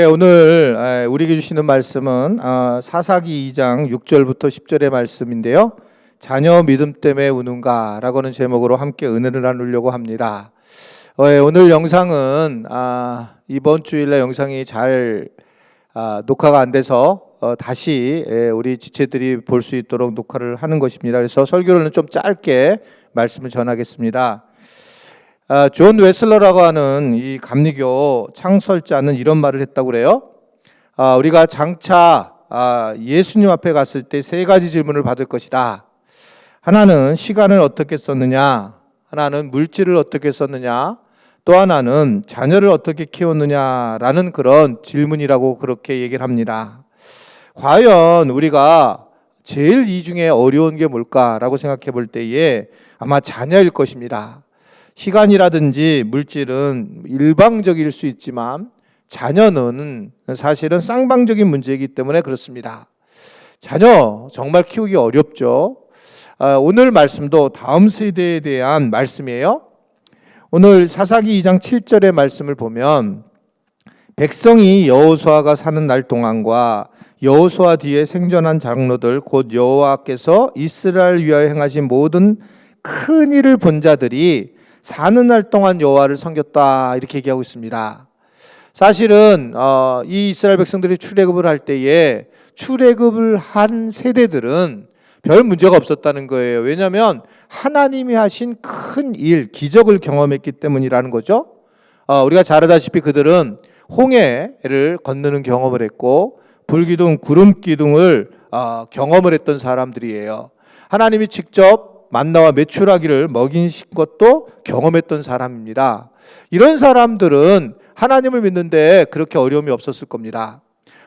오늘 우리에게 주시는 말씀은 사사기 2장 6절부터 10절의 말씀인데요. 자녀 믿음 때문에 우는가? 라고는 제목으로 함께 은혜를 나누려고 합니다. 오늘 영상은 이번 주일날 영상이 잘 녹화가 안 돼서 다시 우리 지체들이 볼 수 있도록 녹화를 하는 것입니다. 그래서 설교를 좀 짧게 말씀을 전하겠습니다. 존 웨슬러라고 하는 이 감리교 창설자는 이런 말을 했다고 그래요. 우리가 장차 예수님 앞에 갔을 때 세 가지 질문을 받을 것이다. 하나는 시간을 어떻게 썼느냐, 하나는 물질을 어떻게 썼느냐, 또 하나는 자녀를 어떻게 키웠느냐라는 그런 질문이라고 그렇게 얘기를 합니다. 과연 우리가 제일 이 중에 어려운 게 뭘까라고 생각해 볼 때에 아마 자녀일 것입니다. 시간이라든지 물질은 일방적일 수 있지만 자녀는 사실은 쌍방적인 문제이기 때문에 그렇습니다. 자녀 정말 키우기 어렵죠. 오늘 말씀도 다음 세대에 대한 말씀이에요. 오늘 사사기 2장 7절의 말씀을 보면 백성이 여호수아가 사는 날 동안과 여호수아 뒤에 생존한 장로들 곧 여호와께서 이스라엘 위하여 행하신 모든 큰 일을 본 자들이 사는 날 동안 여호와를 섬겼다 이렇게 얘기하고 있습니다. 사실은 이 이스라엘 백성들이 출애굽을 할 때에 출애굽을 한 세대들은 별 문제가 없었다는 거예요. 왜냐하면 하나님이 하신 큰 일, 기적을 경험했기 때문이라는 거죠. 우리가 잘 알다시피 그들은 홍해를 건너는 경험을 했고 불기둥, 구름기둥을 경험을 했던 사람들이에요. 하나님이 직접 만나와 메추라기를 먹인 것도 경험했던 사람입니다. 이런 사람들은 하나님을 믿는데 그렇게 어려움이 없었을 겁니다.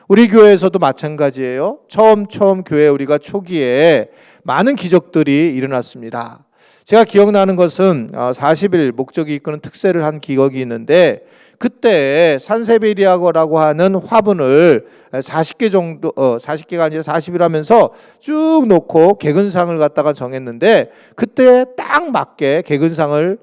우리 교회에서도 마찬가지예요. 처음 교회 우리가 초기에 많은 기적들이 일어났습니다. 제가 기억나는 것은 40일 목적이 이끄는 특세를 한 기억이 있는데 그때 산세베리아라고 하는 화분을 40개 정도 40개가 아니라 40일 하면서 쭉 놓고 개근상을 갖다가 정했는데 그때 딱 맞게 개근상을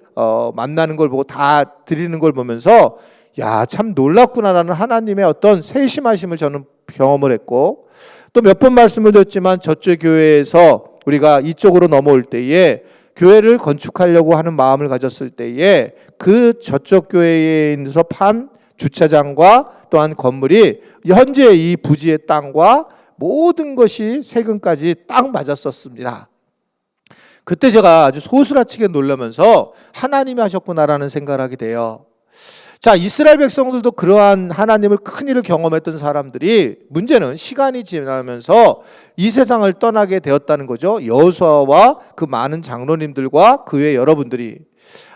만나는 걸 보고 다 드리는 걸 보면서 야, 참 놀랍구나라는 하나님의 어떤 세심하심을 저는 경험을 했고 또 몇 번 말씀을 드렸지만 저쪽 교회에서 우리가 이쪽으로 넘어올 때에 교회를 건축하려고 하는 마음을 가졌을 때에 그 저쪽 교회에서 판 주차장과 또한 건물이 현재 이 부지의 땅과 모든 것이 세금까지 딱 맞았었습니다. 그때 제가 아주 소스라치게 놀라면서 하나님이 하셨구나라는 생각을 하게 돼요. 자, 이스라엘 백성들도 그러한 하나님을 큰 일을 경험했던 사람들이 문제는 시간이 지나면서 이 세상을 떠나게 되었다는 거죠. 여호수아와 그 많은 장로님들과 그 외 여러분들이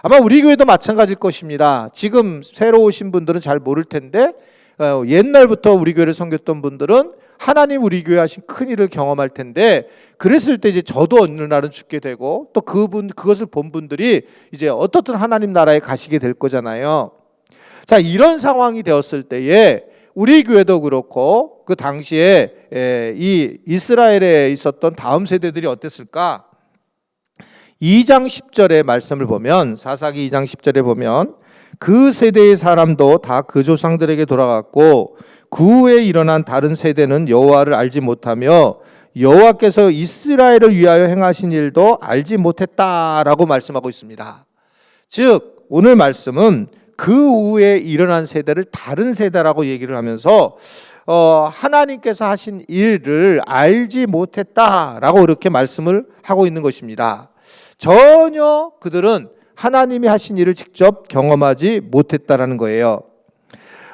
아마 우리 교회도 마찬가지일 것입니다. 지금 새로 오신 분들은 잘 모를 텐데 옛날부터 우리 교회를 섬겼던 분들은 하나님 우리 교회 하신 큰 일을 경험할 텐데 그랬을 때 이제 저도 어느 날은 죽게 되고 또 그것을 본 분들이 이제 어떻든 하나님 나라에 가시게 될 거잖아요. 자, 이런 상황이 되었을 때에 우리 교회도 그렇고 그 당시에 이 이스라엘에 있었던 다음 세대들이 어땠을까? 2장 10절의 말씀을 보면 사사기 2장 10절에 보면 그 세대의 사람도 다 그 조상들에게 돌아갔고 그 후에 일어난 다른 세대는 여호와를 알지 못하며 여호와께서 이스라엘을 위하여 행하신 일도 알지 못했다라고 말씀하고 있습니다. 즉 오늘 말씀은 그 후에 일어난 세대를 다른 세대라고 얘기를 하면서 하나님께서 하신 일을 알지 못했다라고 이렇게 말씀을 하고 있는 것입니다. 전혀 그들은 하나님이 하신 일을 직접 경험하지 못했다라는 거예요.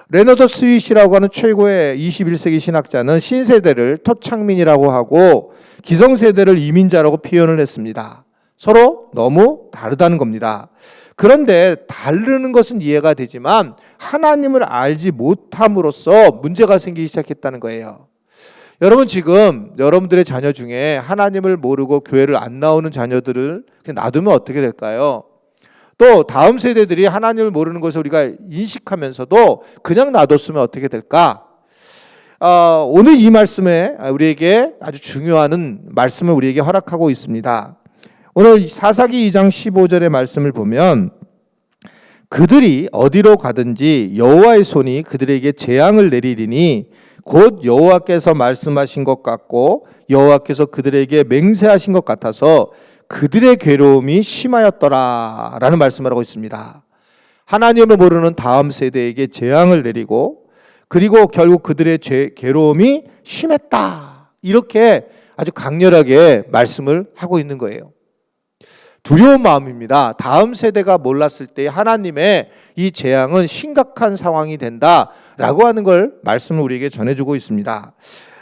레너더 스윗이라고 하는 최고의 21세기 신학자는 신세대를 토착민이라고 하고 기성세대를 이민자라고 표현을 했습니다. 서로 너무 다르다는 겁니다. 그런데 다르는 것은 이해가 되지만 하나님을 알지 못함으로써 문제가 생기기 시작했다는 거예요. 여러분 지금 여러분들의 자녀 중에 하나님을 모르고 교회를 안 나오는 자녀들을 그냥 놔두면 어떻게 될까요? 또 다음 세대들이 하나님을 모르는 것을 우리가 인식하면서도 그냥 놔뒀으면 어떻게 될까? 오늘 이 말씀에 우리에게 아주 중요한 말씀을 우리에게 허락하고 있습니다. 오늘 사사기 2장 15절의 말씀을 보면 그들이 어디로 가든지 여호와의 손이 그들에게 재앙을 내리리니 곧 여호와께서 말씀하신 것 같고 여호와께서 그들에게 맹세하신 것 같아서 그들의 괴로움이 심하였더라 라는 말씀을 하고 있습니다. 하나님을 모르는 다음 세대에게 재앙을 내리고 그리고 결국 그들의 괴로움이 심했다, 이렇게 아주 강렬하게 말씀을 하고 있는 거예요. 두려운 마음입니다. 다음 세대가 몰랐을 때 하나님의 이 재앙은 심각한 상황이 된다라고 하는 걸 말씀을 우리에게 전해주고 있습니다.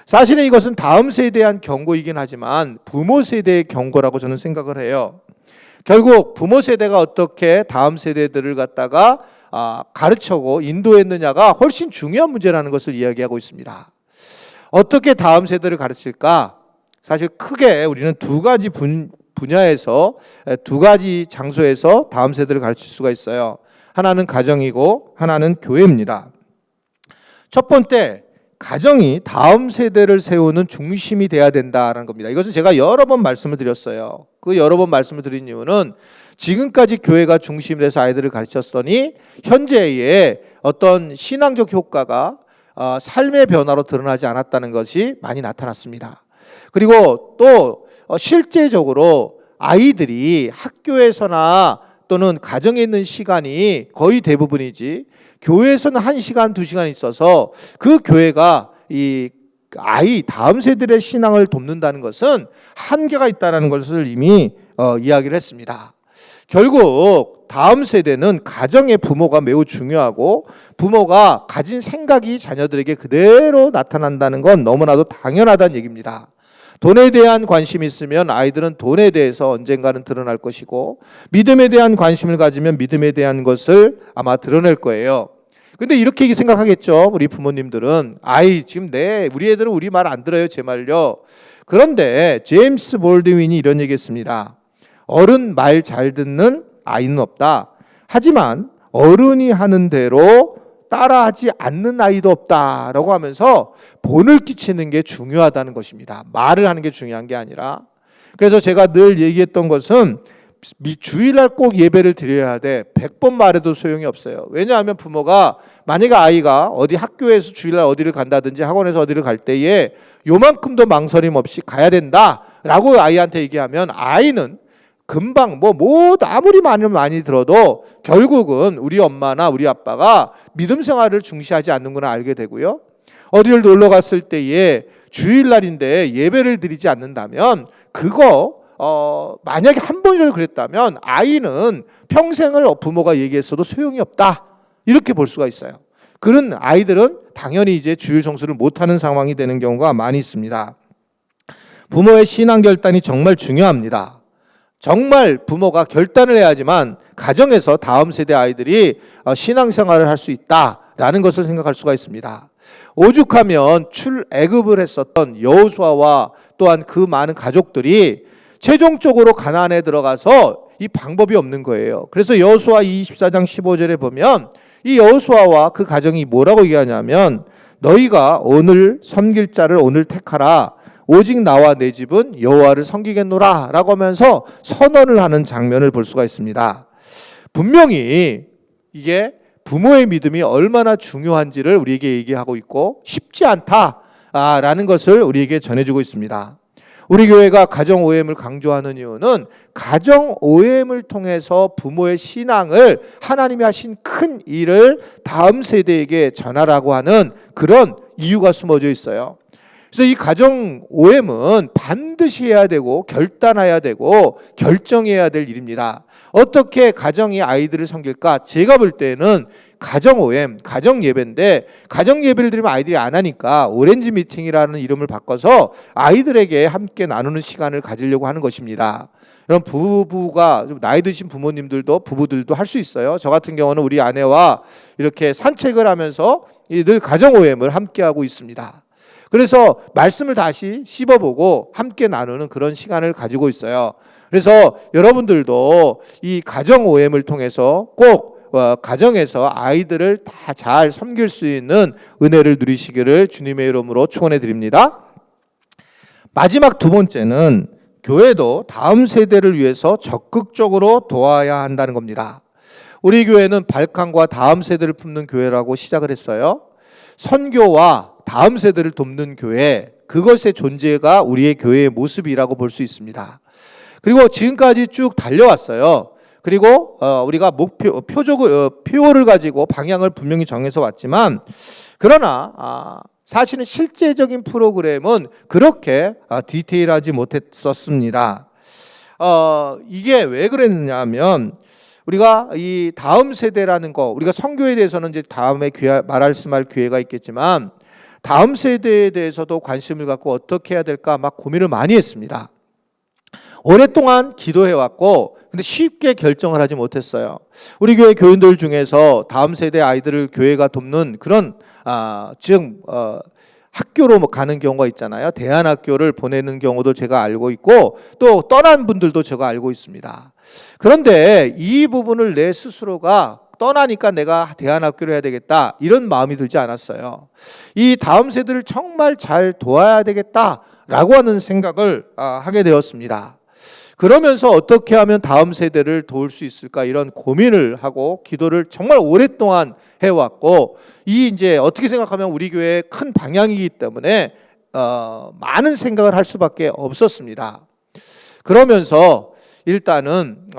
사실은 이것은 다음 세대에 대한 경고이긴 하지만 부모 세대의 경고라고 저는 생각을 해요. 결국 부모 세대가 어떻게 다음 세대들을 갖다가 가르쳐고 인도했느냐가 훨씬 중요한 문제라는 것을 이야기하고 있습니다. 어떻게 다음 세대를 가르칠까? 사실 크게 우리는 두 가지 분야에서, 두 가지 장소에서 다음 세대를 가르칠 수가 있어요. 하나는 가정이고 하나는 교회입니다. 첫 번째, 가정이 다음 세대를 세우는 중심이 돼야 된다는 겁니다. 이것은 제가 여러 번 말씀을 드렸어요. 그 여러 번 말씀을 드린 이유는 지금까지 교회가 중심이 돼서 아이들을 가르쳤더니 현재의 어떤 신앙적 효과가 삶의 변화로 드러나지 않았다는 것이 많이 나타났습니다. 그리고 또 실제적으로 아이들이 학교에서나 또는 가정에 있는 시간이 거의 대부분이지 교회에서는 1시간, 2시간 있어서 그 교회가 이 아이 다음 세대의 신앙을 돕는다는 것은 한계가 있다는 것을 이미 이야기를 했습니다. 결국 다음 세대는 가정의 부모가 매우 중요하고 부모가 가진 생각이 자녀들에게 그대로 나타난다는 건 너무나도 당연하다는 얘기입니다. 돈에 대한 관심이 있으면 아이들은 돈에 대해서 언젠가는 드러날 것이고 믿음에 대한 관심을 가지면 믿음에 대한 것을 아마 드러낼 거예요. 근데 이렇게 생각하겠죠. 우리 부모님들은 지금 우리 애들은 우리 말 안 들어요, 제 말요. 그런데 제임스 볼드윈이 이런 얘기했습니다. 어른 말 잘 듣는 아이는 없다. 하지만 어른이 하는 대로 따라하지 않는 아이도 없다라고 하면서 본을 끼치는 게 중요하다는 것입니다. 말을 하는 게 중요한 게 아니라. 그래서 제가 늘 얘기했던 것은 주일날 꼭 예배를 드려야 돼. 100번 말해도 소용이 없어요. 왜냐하면 부모가 만약에 아이가 어디 학교에서 주일날 어디를 간다든지 학원에서 어디를 갈 때에 요만큼도 망설임 없이 가야 된다라고 아이한테 얘기하면 아이는 금방 아무리 많이 들어도 결국은 우리 엄마나 우리 아빠가 믿음 생활을 중시하지 않는구나 알게 되고요. 어디를 놀러 갔을 때에 주일날인데 예배를 드리지 않는다면 그거 만약에 한 번이라도 그랬다면 아이는 평생을 부모가 얘기했어도 소용이 없다, 이렇게 볼 수가 있어요. 그런 아이들은 당연히 이제 주일 성수를 못하는 상황이 되는 경우가 많이 있습니다. 부모의 신앙 결단이 정말 중요합니다. 정말 부모가 결단을 해야지만 가정에서 다음 세대 아이들이 신앙생활을 할 수 있다라는 것을 생각할 수가 있습니다. 오죽하면 출애굽을 했었던 여호수아와 또한 그 많은 가족들이 최종적으로 가나안에 들어가서 이 방법이 없는 거예요. 그래서 여호수아 24장 15절에 보면 이 여호수아와 그 가정이 뭐라고 얘기하냐면 너희가 오늘 섬길 자를 오늘 택하라. 오직 나와 내 집은 여호와를 섬기겠노라 라고 하면서 선언을 하는 장면을 볼 수가 있습니다. 분명히 이게 부모의 믿음이 얼마나 중요한지를 우리에게 얘기하고 있고 쉽지 않다라는 것을 우리에게 전해주고 있습니다. 우리 교회가 가정 OM을 강조하는 이유는 가정 OM을 통해서 부모의 신앙을 하나님이 하신 큰 일을 다음 세대에게 전하라고 하는 그런 이유가 숨어져 있어요. 그래서 이 가정 OM은 반드시 해야 되고 결단해야 되고 결정해야 될 일입니다. 어떻게 가정이 아이들을 섬길까? 제가 볼 때는 가정 OM, 가정 예배인데 가정 예배를 드리면 아이들이 안 하니까 오렌지 미팅이라는 이름을 바꿔서 아이들에게 함께 나누는 시간을 가지려고 하는 것입니다. 여러분 부부가 좀 나이 드신 부부들도 할 수 있어요. 저 같은 경우는 우리 아내와 이렇게 산책을 하면서 늘 가정 OM을 함께 하고 있습니다. 그래서 말씀을 다시 씹어보고 함께 나누는 그런 시간을 가지고 있어요. 그래서 여러분들도 이 가정 OM을 통해서 꼭 가정에서 아이들을 다 잘 섬길 수 있는 은혜를 누리시기를 주님의 이름으로 축원해 드립니다. 마지막 두 번째는 교회도 다음 세대를 위해서 적극적으로 도와야 한다는 겁니다. 우리 교회는 발칸과 다음 세대를 품는 교회라고 시작을 했어요. 선교와 다음 세대를 돕는 교회, 그것의 존재가 우리의 교회의 모습이라고 볼 수 있습니다. 그리고 지금까지 쭉 달려왔어요. 그리고 우리가 표를 가지고 방향을 분명히 정해서 왔지만, 그러나 사실은 실제적인 프로그램은 그렇게 디테일하지 못했었습니다. 이게 왜 그랬냐면, 우리가 이 다음 세대라는 거, 우리가 선교에 대해서는 이제 다음에 말씀할 기회가 있겠지만, 다음 세대에 대해서도 관심을 갖고 어떻게 해야 될까 막 고민을 많이 했습니다. 오랫동안 기도해왔고, 근데 쉽게 결정을 하지 못했어요. 우리 교회 교인들 중에서 다음 세대 아이들을 교회가 돕는 그런 학교로 가는 경우가 있잖아요. 대안학교를 보내는 경우도 제가 알고 있고, 또 떠난 분들도 제가 알고 있습니다. 그런데 이 부분을 내 스스로가 떠나니까 내가 대안학교를 해야 되겠다, 이런 마음이 들지 않았어요. 이 다음 세대를 정말 잘 도와야 되겠다라고 하는 생각을 하게 되었습니다. 그러면서 어떻게 하면 다음 세대를 도울 수 있을까, 이런 고민을 하고 기도를 정말 오랫동안 해왔고, 이제 어떻게 생각하면 우리 교회의 큰 방향이기 때문에 많은 생각을 할 수밖에 없었습니다. 그러면서 일단은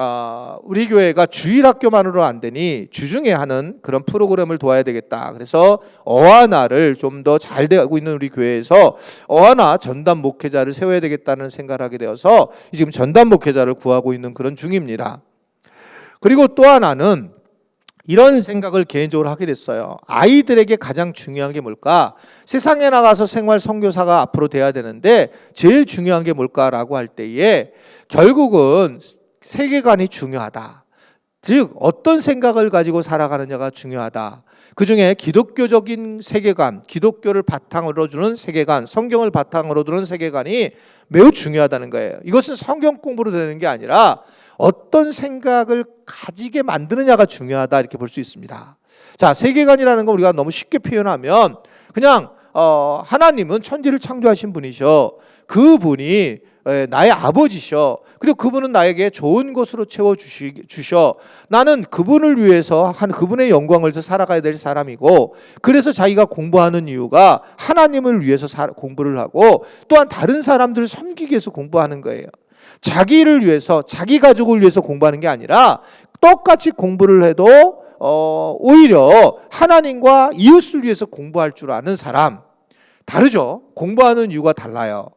우리 교회가 주일학교만으로 안 되니 주중에 하는 그런 프로그램을 도와야 되겠다. 그래서 어하나를 좀 더 잘 되고 있는 우리 교회에서 어하나 전담 목회자를 세워야 되겠다는 생각을 하게 되어서 지금 전담 목회자를 구하고 있는 그런 중입니다. 그리고 또 하나는 이런 생각을 개인적으로 하게 됐어요. 아이들에게 가장 중요한 게 뭘까? 세상에 나가서 생활 선교사가 앞으로 돼야 되는데 제일 중요한 게 뭘까라고 할 때에 결국은 세계관이 중요하다. 즉 어떤 생각을 가지고 살아가느냐가 중요하다. 그중에 기독교적인 세계관, 기독교를 바탕으로 두는 세계관, 성경을 바탕으로 두는 세계관이 매우 중요하다는 거예요. 이것은 성경 공부로 되는 게 아니라 어떤 생각을 가지게 만드느냐가 중요하다, 이렇게 볼 수 있습니다. 자, 세계관이라는 거 우리가 너무 쉽게 표현하면 그냥 하나님은 천지를 창조하신 분이셔. 그분이 나의 아버지셔. 그리고 그분은 나에게 좋은 것으로 채워주셔. 나는 그분을 위해서 그분의 영광을 위해서 살아가야 될 사람이고, 그래서 자기가 공부하는 이유가 하나님을 위해서 공부를 하고, 또한 다른 사람들을 섬기기 위해서 공부하는 거예요. 자기를 위해서, 자기 가족을 위해서 공부하는 게 아니라 똑같이 공부를 해도 오히려 하나님과 이웃을 위해서 공부할 줄 아는 사람. 다르죠. 공부하는 이유가 달라요.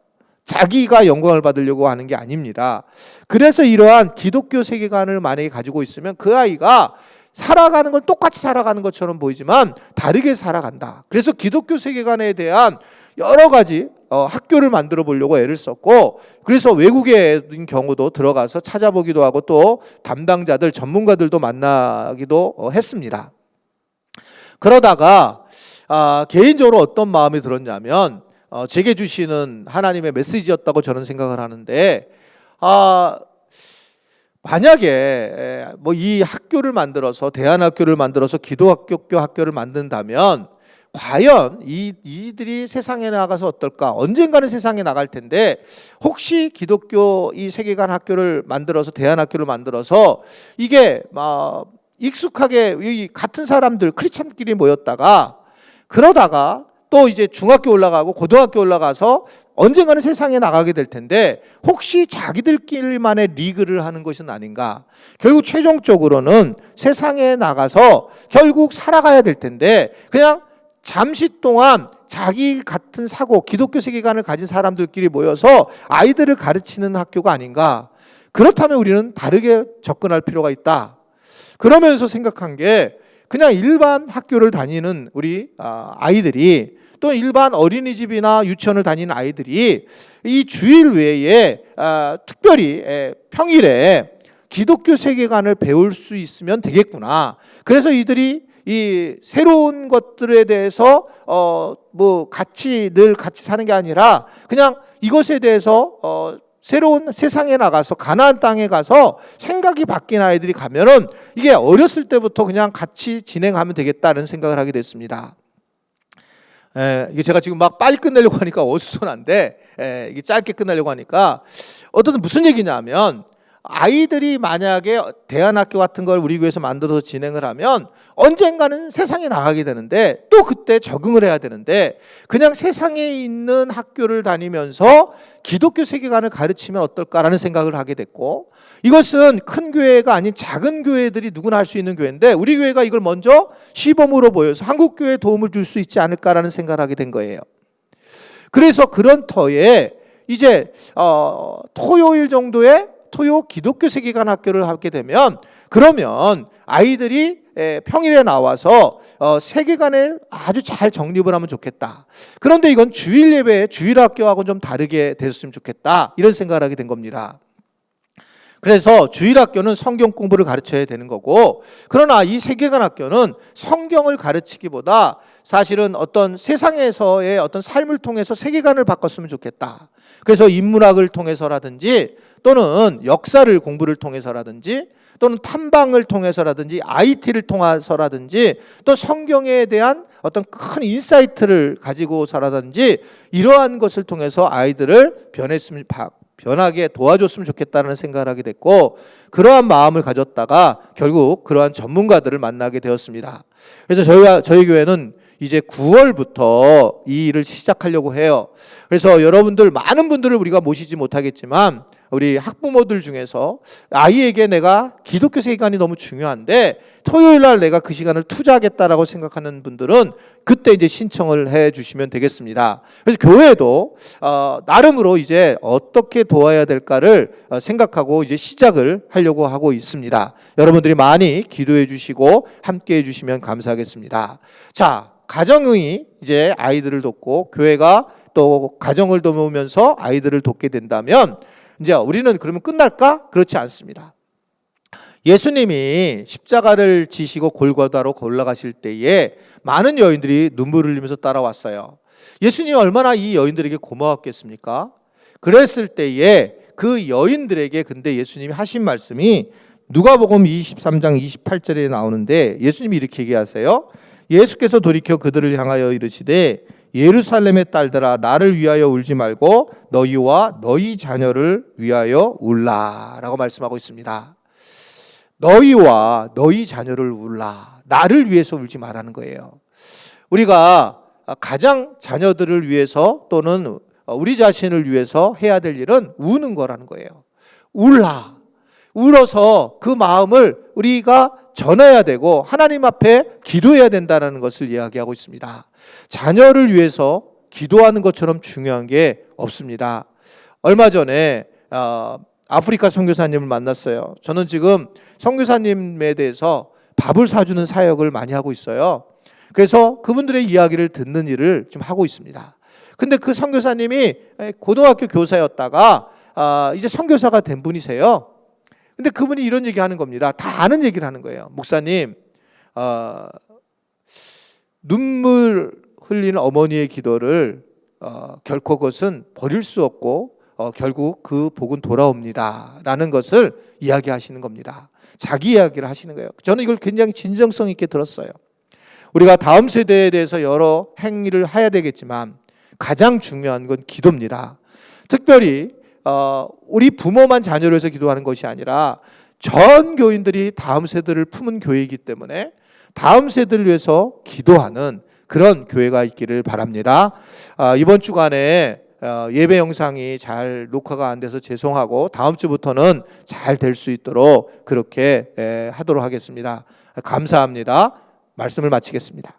자기가 영광을 받으려고 하는 게 아닙니다. 그래서 이러한 기독교 세계관을 만약에 가지고 있으면 그 아이가 살아가는 건 똑같이 살아가는 것처럼 보이지만 다르게 살아간다. 그래서 기독교 세계관에 대한 여러 가지 학교를 만들어 보려고 애를 썼고, 그래서 외국인 경우도 들어가서 찾아보기도 하고 또 담당자들, 전문가들도 만나기도 했습니다. 그러다가 개인적으로 어떤 마음이 들었냐면, 제게 주시는 하나님의 메시지였다고 저는 생각을 하는데, 만약에 뭐 이 학교를 만들어서, 대안학교를 만들어서 기독교 학교를 만든다면 과연 이들이 세상에 나가서 어떨까? 언젠가는 세상에 나갈 텐데, 혹시 기독교 이 세계관 학교를 만들어서, 대안학교를 만들어서 이게 익숙하게 같은 사람들, 크리스찬끼리 모였다가, 그러다가 또 이제 중학교 올라가고 고등학교 올라가서 언젠가는 세상에 나가게 될 텐데, 혹시 자기들끼리만의 리그를 하는 것은 아닌가? 결국 최종적으로는 세상에 나가서 결국 살아가야 될 텐데, 그냥 잠시 동안 자기 같은 사고, 기독교 세계관을 가진 사람들끼리 모여서 아이들을 가르치는 학교가 아닌가? 그렇다면 우리는 다르게 접근할 필요가 있다. 그러면서 생각한 게, 그냥 일반 학교를 다니는 우리 아이들이, 또 일반 어린이집이나 유치원을 다니는 아이들이 이 주일 외에 특별히 평일에 기독교 세계관을 배울 수 있으면 되겠구나. 그래서 이들이 이 새로운 것들에 대해서 늘 같이 사는 게 아니라 그냥 이것에 대해서 새로운 세상에 나가서, 가나안 땅에 가서 생각이 바뀐 아이들이 가면은 이게 어렸을 때부터 그냥 같이 진행하면 되겠다는 생각을 하게 됐습니다. 이게 제가 지금 막 빨리 끝내려고 하니까 어수선한데, 이게 짧게 끝내려고 하니까, 어떤 무슨 얘기냐면, 아이들이 만약에 대안학교 같은 걸 우리 교회에서 만들어서 진행을 하면 언젠가는 세상에 나가게 되는데 또 그때 적응을 해야 되는데 그냥 세상에 있는 학교를 다니면서 기독교 세계관을 가르치면 어떨까라는 생각을 하게 됐고, 이것은 큰 교회가 아닌 작은 교회들이 누구나 할 수 있는 교회인데 우리 교회가 이걸 먼저 시범으로 보여서 한국 교회에 도움을 줄 수 있지 않을까라는 생각을 하게 된 거예요. 그래서 그런 터에 이제 토요일 정도에 토요 기독교 세계관 학교를 하게 되면, 그러면 아이들이 평일에 나와서 세계관을 아주 잘 정립을 하면 좋겠다. 그런데 이건 주일 예배, 주일 학교하고 좀 다르게 됐으면 좋겠다, 이런 생각을 하게 된 겁니다. 그래서 주일 학교는 성경 공부를 가르쳐야 되는 거고, 그러나 이 세계관 학교는 성경을 가르치기보다 사실은 어떤 세상에서의 어떤 삶을 통해서 세계관을 바꿨으면 좋겠다. 그래서 인문학을 통해서라든지 또는 역사를 공부를 통해서라든지 또는 탐방을 통해서라든지 IT를 통해서라든지 또 성경에 대한 어떤 큰 인사이트를 가지고서라든지 이러한 것을 통해서 아이들을 변하게 도와줬으면 좋겠다는 생각을 하게 됐고, 그러한 마음을 가졌다가 결국 그러한 전문가들을 만나게 되었습니다. 그래서 저희 교회는 이제 9월부터 이 일을 시작하려고 해요. 그래서 여러분들 많은 분들을 우리가 모시지 못하겠지만 우리 학부모들 중에서 아이에게 내가 기독교 세계관이 너무 중요한데 토요일 날 내가 그 시간을 투자하겠다라고 생각하는 분들은 그때 이제 신청을 해 주시면 되겠습니다. 그래서 교회도 나름으로 이제 어떻게 도와야 될까를 생각하고 이제 시작을 하려고 하고 있습니다. 여러분들이 많이 기도해 주시고 함께 해 주시면 감사하겠습니다. 자, 가정이 이제 아이들을 돕고 교회가 또 가정을 도우면서 아이들을 돕게 된다면 이제 우리는 그러면 끝날까? 그렇지 않습니다. 예수님이 십자가를 지시고 골고다로 올라가실 때에 많은 여인들이 눈물을 흘리면서 따라왔어요. 예수님이 얼마나 이 여인들에게 고마웠겠습니까? 그랬을 때에 그 여인들에게 근데 예수님이 하신 말씀이 누가복음 23장 28절에 나오는데, 예수님이 이렇게 얘기하세요. 예수께서 돌이켜 그들을 향하여 이르시되 예루살렘의 딸들아 나를 위하여 울지 말고 너희와 너희 자녀를 위하여 울라 라고 말씀하고 있습니다. 너희와 너희 자녀를 울라, 나를 위해서 울지 말라는 거예요. 우리가 가장 자녀들을 위해서 또는 우리 자신을 위해서 해야 될 일은 우는 거라는 거예요. 울라, 울어서 그 마음을 우리가 전해야 되고 하나님 앞에 기도해야 된다는 것을 이야기하고 있습니다. 자녀를 위해서 기도하는 것처럼 중요한 게 없습니다. 얼마 전에 아프리카 선교사님을 만났어요. 저는 지금 선교사님에 대해서 밥을 사주는 사역을 많이 하고 있어요. 그래서 그분들의 이야기를 듣는 일을 좀 하고 있습니다. 근데 그 선교사님이 고등학교 교사였다가 이제 선교사가 된 분이세요. 근데 그분이 이런 얘기 하는 겁니다. 다 아는 얘기를 하는 거예요. 목사님, 눈물 흘리는 어머니의 기도를 결코 그것은 버릴 수 없고 결국 그 복은 돌아옵니다 라는 것을 이야기하시는 겁니다. 자기 이야기를 하시는 거예요. 저는 이걸 굉장히 진정성 있게 들었어요. 우리가 다음 세대에 대해서 여러 행위를 해야 되겠지만 가장 중요한 건 기도입니다. 특별히 우리 부모만 자녀를 위해서 기도하는 것이 아니라 전 교인들이 다음 세대를 품은 교회이기 때문에 다음 세대를 위해서 기도하는 그런 교회가 있기를 바랍니다. 이번 주간에 예배 영상이 잘 녹화가 안 돼서 죄송하고 다음 주부터는 잘 될 수 있도록 그렇게 하도록 하겠습니다. 감사합니다. 말씀을 마치겠습니다.